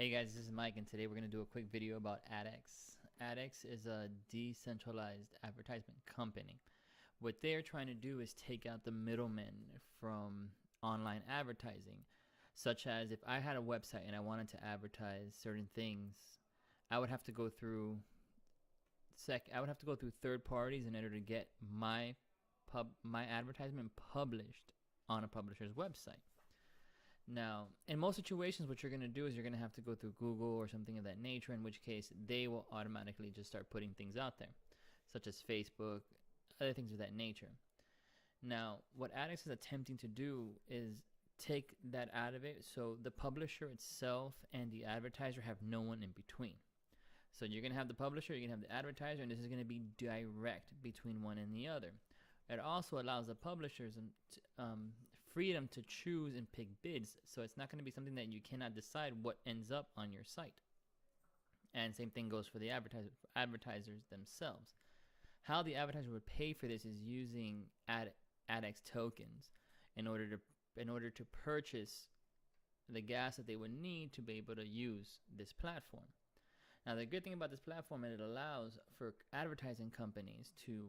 Hey guys, this is Mike, and today we're going to do a quick video about adex. adex is a decentralized advertisement company. What they're trying to do is take out the middlemen from online advertising, such as if I had a website and I wanted to advertise certain things, I would have to go through third parties in order to get my advertisement published on a publisher's website. Now, in most situations, what you're going to do is you're going to have to go through Google or something of that nature, in which case they will automatically just start putting things out there, such as Facebook, other things of that nature. Now, what adex is attempting to do is take that out of it, so the publisher itself and the advertiser have no one in between. So you're going to have the publisher, you're going to have the advertiser, and this is going to be direct between one and the other. It also allows the publishers freedom to choose and pick bids, so it's not going to be something that you cannot decide what ends up on your site. And same thing goes for the advertisers themselves. How the advertiser would pay for this is using adex tokens in order to purchase the gas that they would need to be able to use this platform. Now, the good thing about this platform is it allows for advertising companies to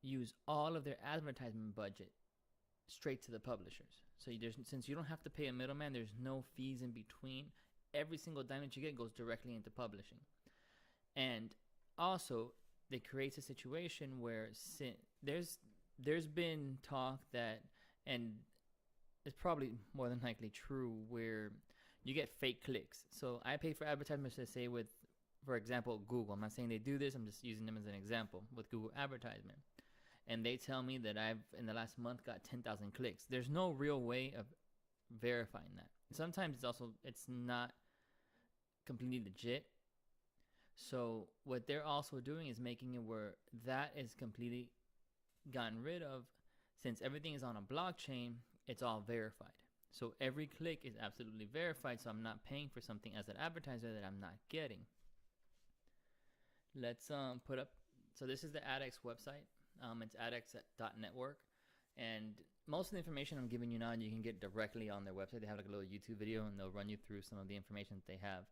use all of their advertisement budget straight to the publishers. So since you don't have to pay a middleman, there's no fees in between. Every single dime that you get goes directly into publishing. And also, it creates a situation where there's been talk that, and it's probably more than likely true, where you get fake clicks. So I pay for advertisements, let's say with, for example, Google. I'm not saying they do this, I'm just using them as an example with Google advertisement. And they tell me that I've, in the last month, got 10,000 clicks. There's no real way of verifying that. Sometimes it's not completely legit. So what they're also doing is making it where that is completely gotten rid of. Since everything is on a blockchain, it's all verified. So every click is absolutely verified, so I'm not paying for something as an advertiser that I'm not getting. Let's put up, so this is the adex website. It's adex.network, and most of the information I'm giving you now you can get directly on their website. They have like a little YouTube video, and they'll run you through some of the information that they have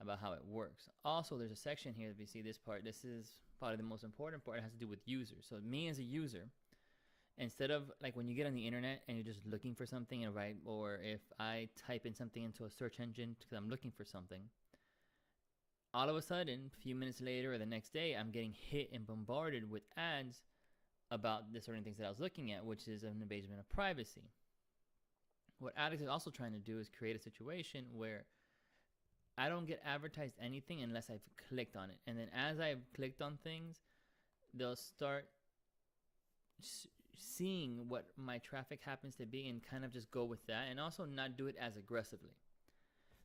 about how it works. Also, there's a section here, if you see this part, this is probably the most important part. It has to do with users. So me as a user, instead of like when you get on the internet and you're just looking for something, and right, or if I type in something into a search engine because I'm looking for something, all of a sudden, a few minutes later or the next day, I'm getting hit and bombarded with ads about the certain things that I was looking at, which is an invasion of privacy. What adex is also trying to do is create a situation where I don't get advertised anything unless I've clicked on it. And then as I've clicked on things, they'll start seeing what my traffic happens to be and kind of just go with that, and also not do it as aggressively.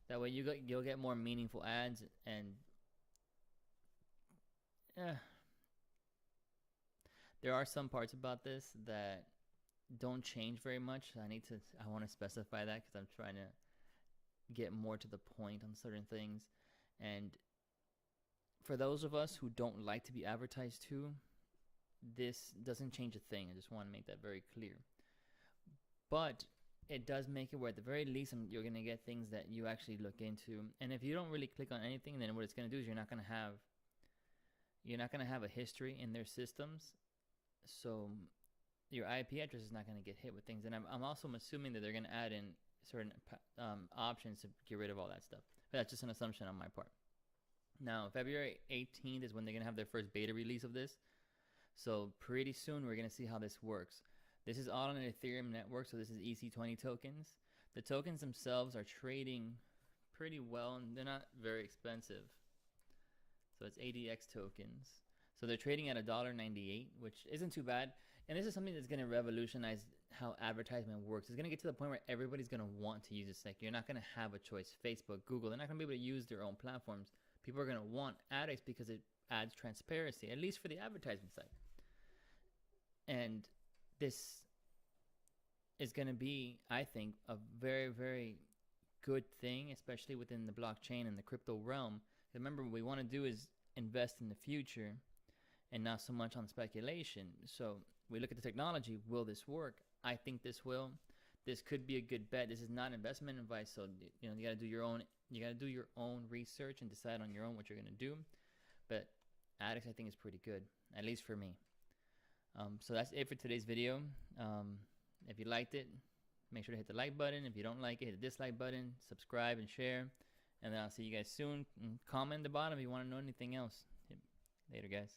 That way you'll get more meaningful ads, and there are some parts about this that don't change very much. I want to specify that because I'm trying to get more to the point on certain things. And for those of us who don't like to be advertised to, this doesn't change a thing. I just want to make that very clear. But it does make it where at the very least you're going to get things that you actually look into. And if you don't really click on anything, then what it's going to do is you're not going to have a history in their systems. So your IP address is not going to get hit with things. And I'm also assuming that they're going to add in certain options to get rid of all that stuff. But that's just an assumption on my part. Now, February 18th is when they're going to have their first beta release of this. So pretty soon we're going to see how this works. This is all on an Ethereum network, so this is EC20 tokens. The tokens themselves are trading pretty well, and they're not very expensive. So it's ADX tokens. So they're trading at $1.98, which isn't too bad. And this is something that's going to revolutionize how advertisement works. It's going to get to the point where everybody's going to want to use this. Like, you're not going to have a choice. Facebook, Google, they're not going to be able to use their own platforms. People are going to want adex because it adds transparency, at least for the advertisement side. And this is going to be, I think, a very, very good thing, especially within the blockchain and the crypto realm. Remember, what we want to do is invest in the future and not so much on speculation. So we look at the technology. Will this work? I think this will. this could be a good bet. This is not investment advice, so you know, you gotta do your own. You gotta do your own research and decide on your own what you're gonna do. But adex, I think, is pretty good, at least for me. So that's it for today's video. If you liked it, make sure to hit the like button. If you don't like it, hit the dislike button. Subscribe and share. And then I'll see you guys soon. Comment at the bottom if you want to know anything else. Later, guys.